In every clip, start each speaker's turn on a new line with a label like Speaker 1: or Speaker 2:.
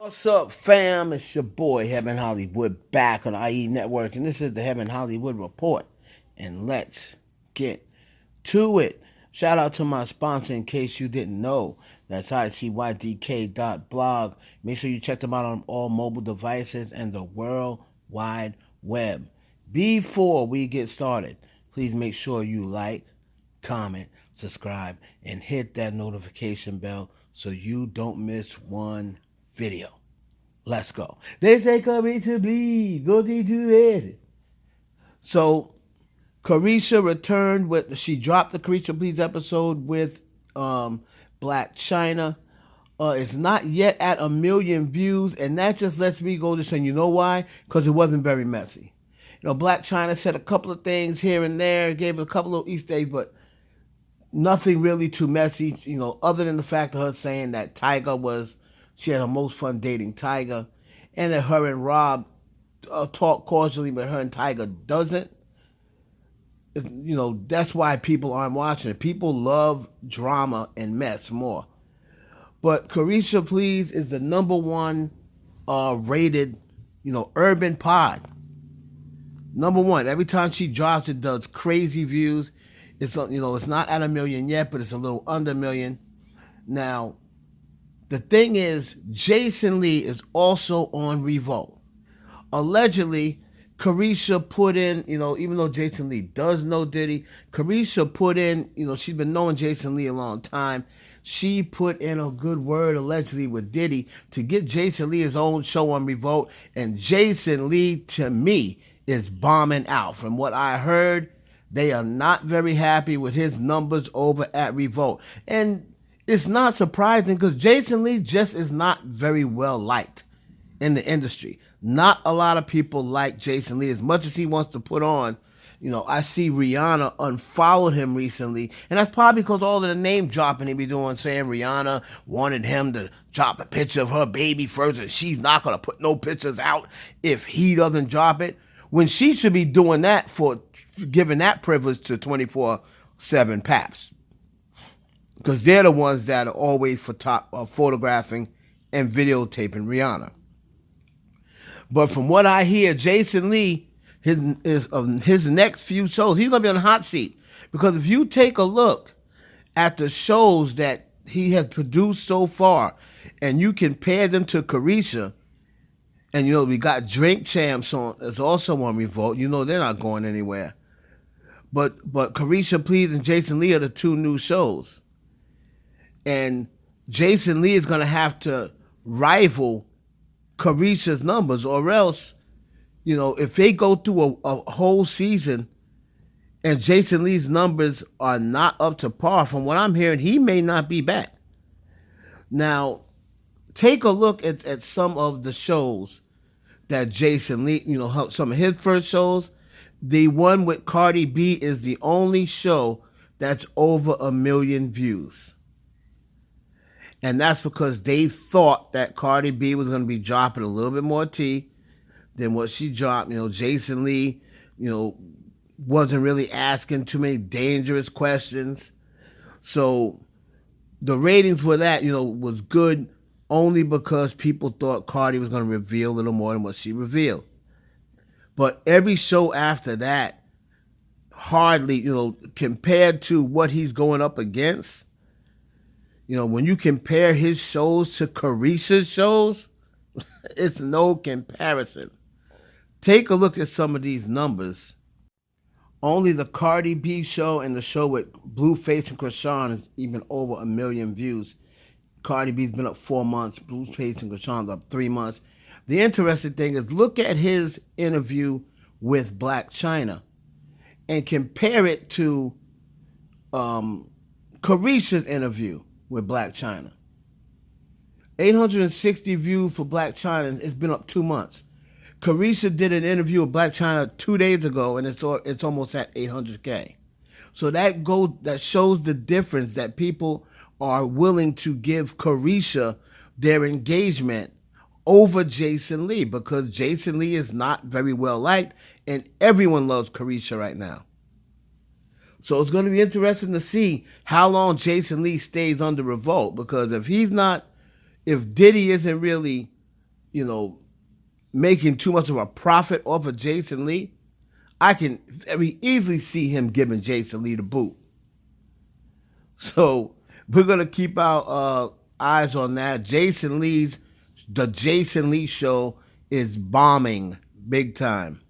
Speaker 1: What's up, fam? It's your boy, Heaven Hollywood, back on the IE Network, and this is the Heaven Hollywood Report. And let's get to it. Shout out to my sponsor, in case you didn't know. That's icydk.blog. Make sure you check them out on all mobile devices and the World Wide Web. Before we get started, please make sure you like, comment, subscribe, and hit that notification bell so you don't miss one video. Let's go. They say Caresha Please. Go to it. So Caresha returned she dropped the Caresha Please episode with Black China. It's not yet at 1 million views, and that just lets me go to saying, you know why? Because it wasn't very messy. Black China said a couple of things here and there, gave a couple of Easter eggs, but nothing really too messy, other than the fact of her saying that she had her most fun dating Tyga, and that her and Rob talk cordially, but her and Tyga doesn't. That's why people aren't watching it. People love drama and mess more. But Caresha Please is the #1 rated, urban pod. #1. Every time she drops, it does crazy views. It's not at 1 million yet, but it's a little under 1 million. Now, the thing is, Jason Lee is also on Revolt. Allegedly, Caresha put in, even though Jason Lee does know Diddy, Caresha put in, she's been knowing Jason Lee a long time. She put in a good word, allegedly, with Diddy to get Jason Lee his own show on Revolt. And Jason Lee, to me, is bombing out. From what I heard, they are not very happy with his numbers over at Revolt. And it's not surprising because Jason Lee just is not very well liked in the industry. Not a lot of people like Jason Lee as much as he wants to put on. I see Rihanna unfollowed him recently, and that's probably because all of the name dropping he be doing, saying Rihanna wanted him to drop a picture of her baby first, and she's not going to put no pictures out if he doesn't drop it, when she should be doing that for giving that privilege to 24/7 Paps. Because they're the ones that are always photographing and videotaping Rihanna. But from what I hear, Jason Lee, his next few shows, he's going to be on the hot seat. Because if you take a look at the shows that he has produced so far, and you compare them to Caresha, and we got Drink Champs is also on Revolt. They're not going anywhere. But Caresha Please and Jason Lee are the two new shows. And Jason Lee is going to have to rival Caresha's numbers, or else, if they go through a whole season and Jason Lee's numbers are not up to par, from what I'm hearing, he may not be back. Now, take a look at some of the shows that Jason Lee, some of his first shows. The one with Cardi B is the only show that's over 1 million views. And that's because they thought that Cardi B was going to be dropping a little bit more tea than what she dropped. Jason Lee, wasn't really asking too many dangerous questions. So the ratings for that, was good only because people thought Cardi was going to reveal a little more than what she revealed. But every show after that, hardly, compared to what he's going up against, when you compare his shows to Caresha's shows, it's no comparison. Take a look at some of these numbers. Only the Cardi B show and the show with Blueface and Krishan is even over 1 million views. Cardi B's been up 4 months. Blueface and Krishan's up 3 months. The interesting thing is, look at his interview with Black China and compare it to Caresha's interview with Black China. 860 views for Black China. It's been up 2 months. Caresha did an interview with Black China 2 days ago, and it's almost at 800K. So that shows the difference, that people are willing to give Caresha their engagement over Jason Lee, because Jason Lee is not very well liked, and everyone loves Caresha right now. So it's going to be interesting to see how long Jason Lee stays under Revolt, because if Diddy isn't really you know, making too much of a profit off of Jason Lee, I can very easily see him giving Jason Lee the boot. So we're gonna keep our eyes on that. The Jason Lee show is bombing big time.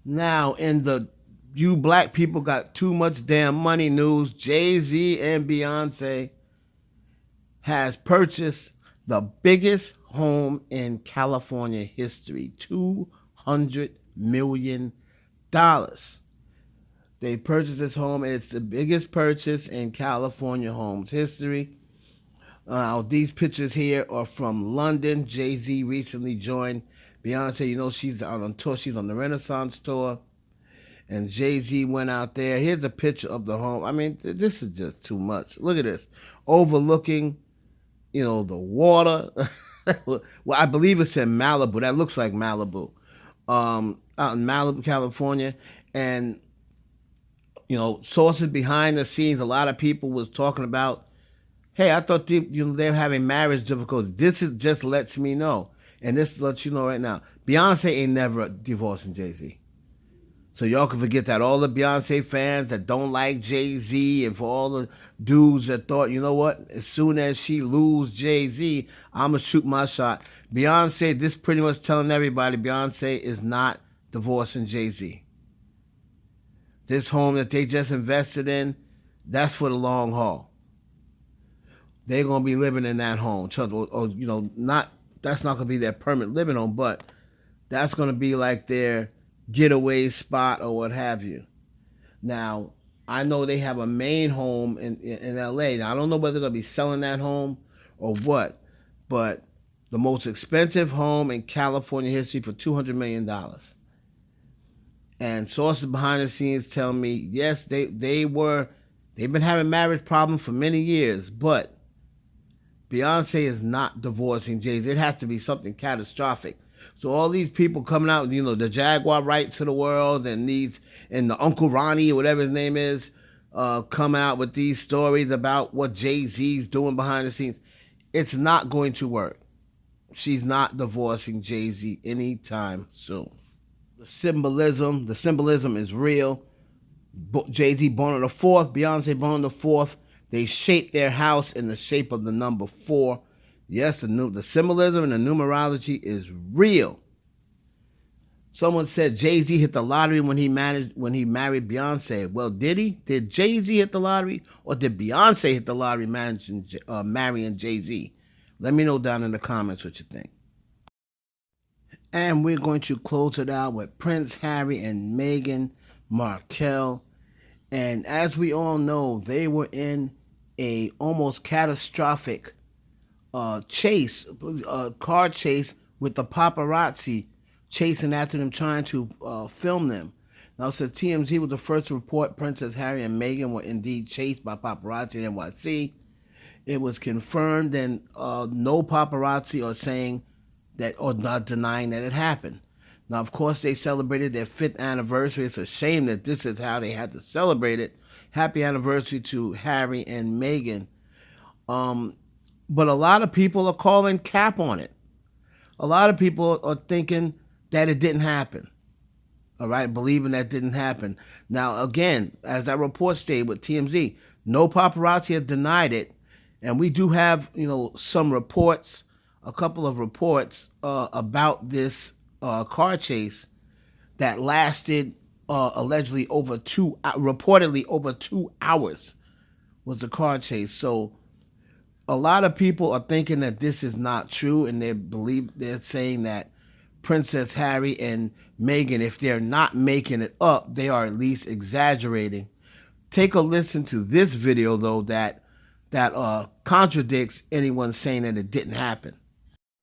Speaker 1: Now in the you black people got too much damn money news, JayZ and Beyonce has purchased the biggest home in California history, $200 million. They purchased this home, and it's the biggest purchase in California homes history. These pictures here are from London. JayZ recently joined Beyonce. You know, she's on tour. She's on the Renaissance tour. And JayZ went out there. Here's a picture of the home. I mean, this is just too much. Look at this. Overlooking, the water. Well, I believe it's in Malibu. That looks like Malibu. Out in Malibu, California. And sources behind the scenes, a lot of people was talking about, hey, I thought they're having marriage difficulties. This just lets me know, and this lets you know right now, Beyonce ain't never divorcing JayZ. So y'all can forget that. All the Beyonce fans that don't like JayZ, and for all the dudes that thought, you know what, as soon as she lose JayZ, I'm gonna shoot my shot. Beyonce, this pretty much telling everybody, Beyonce is not divorcing JayZ. This home that they just invested in, that's for the long haul. They're gonna be living in that home. That's not gonna be their permanent living home, but that's gonna be like their getaway spot or what have you. Now, I know they have a main home in LA. Now, I don't know whether they'll be selling that home or what, but the most expensive home in California history for $200 million. And sources behind the scenes tell me, yes, they've been having marriage problems for many years, but Beyonce is not divorcing JayZ. It has to be something catastrophic. So all these people coming out, the Jaguar Wrights of the world and the Uncle Ronnie or whatever his name is, come out with these stories about what JayZ's doing behind the scenes. It's not going to work. She's not divorcing JayZ anytime soon. The symbolism is real. JayZ born on the 4th, Beyonce born on the 4th. They shaped their house in the shape of the number 4. Yes, the symbolism and the numerology is real. Someone said Jay-Z hit the lottery when he married Beyonce. Well, did he? Did Jay-Z hit the lottery, or did Beyonce hit the lottery marrying Jay-Z? Let me know down in the comments what you think. And we're going to close it out with Prince Harry and Meghan Markle. And as we all know, they were in a almost catastrophic car chase with the paparazzi chasing after them, trying to film them. Now, so TMZ was the first to report Princess Harry and Meghan were indeed chased by paparazzi in NYC. It was confirmed, and no paparazzi are saying that or not denying that it happened. Now, of course, they celebrated their 5th anniversary. It's a shame that this is how they had to celebrate it. Happy anniversary to Harry and Meghan. But a lot of people are calling cap on it. A lot of people are thinking that it didn't happen. All right, believing that didn't happen. Now, again, as that report stated with TMZ, no paparazzi have denied it. And we do have, some reports, a couple of reports about this car chase that lasted allegedly reportedly over 2 hours was the car chase. So a lot of people are thinking that this is not true, and they're saying that Princess Harry and Meghan, if they're not making it up, they are at least exaggerating. Take a listen to this video though that contradicts anyone saying that it didn't happen.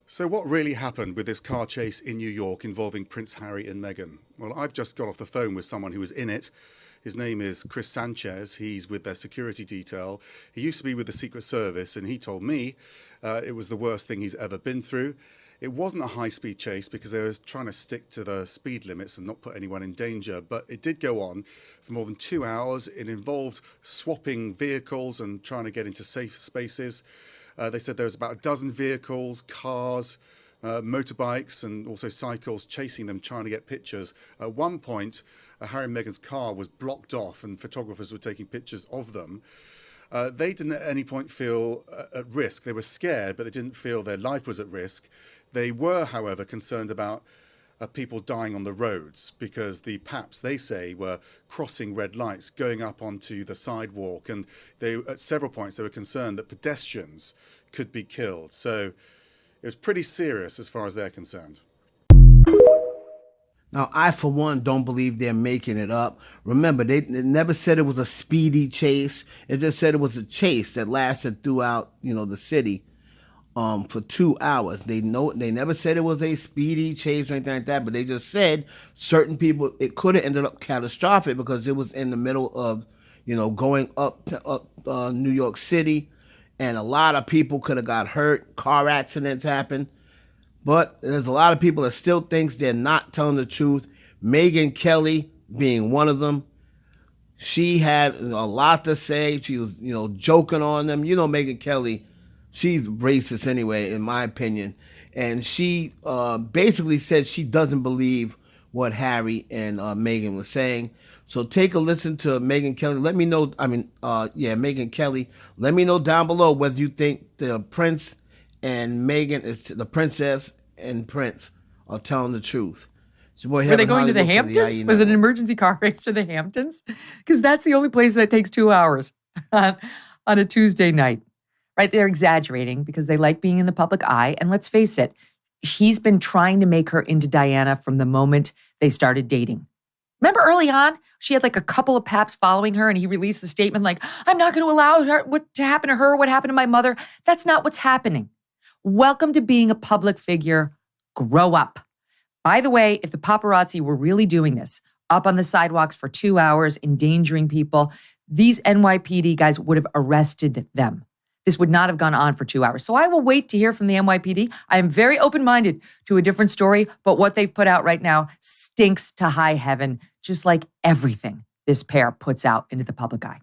Speaker 2: So what really happened with this car chase in New York involving Prince Harry and Meghan? Well, I've just got off the phone with someone who was in it. His name is Chris Sanchez. He's with their security detail. He used to be with the Secret Service, and he told me it was the worst thing he's ever been through. It wasn't a high-speed chase because they were trying to stick to the speed limits and not put anyone in danger, but it did go on for more than 2 hours. It involved swapping vehicles and trying to get into safe spaces. They said there was about a dozen vehicles, cars, motorbikes and also cycles chasing them, trying to get pictures. At one point, Harry and Meghan's car was blocked off and photographers were taking pictures of them. They didn't at any point feel at risk. They were scared, but they didn't feel their life was at risk. They were, however, concerned about people dying on the roads because the paps, they say, were crossing red lights, going up onto the sidewalk. And they, at several points, they were concerned that pedestrians could be killed. So it was pretty serious as far as they're concerned.
Speaker 1: Now, I, for one, don't believe they're making it up. Remember, they never said it was a speedy chase. It just said it was a chase that lasted throughout, the city for 2 hours. They never said it was a speedy chase or anything like that, but they just said certain people, it could have ended up catastrophic because it was in the middle of, going up to New York City, and a lot of people could have got hurt. Car accidents happened. But there's a lot of people that still thinks they're not telling the truth. Megyn Kelly being one of them. She had a lot to say. She was, joking on them. Megyn Kelly, she's racist anyway, in my opinion. And she basically said she doesn't believe what Harry and Megyn was saying. So take a listen to Megyn Kelly. Let me know, Megyn Kelly. Let me know down below whether you think the Prince and Megyn, is the princess and Prince, are telling the truth.
Speaker 3: Were they going to the Hamptons? Was it an emergency car race to the Hamptons? Because that's the only place that takes 2 hours on a Tuesday night. Right? They're exaggerating because they like being in the public eye. And let's face it, he's been trying to make her into Diana from the moment they started dating. Remember early on, she had like a couple of paps following her and he released the statement like, I'm not going to allow her what to happen to her, what happened to my mother. That's not what's happening. Welcome to being a public figure. Grow up. By the way, if the paparazzi were really doing this, up on the sidewalks for 2 hours, endangering people, these NYPD guys would have arrested them. This would not have gone on for 2 hours. So I will wait to hear from the NYPD. I am very open-minded to a different story, but what they've put out right now stinks to high heaven, just like everything this pair puts out into the public eye.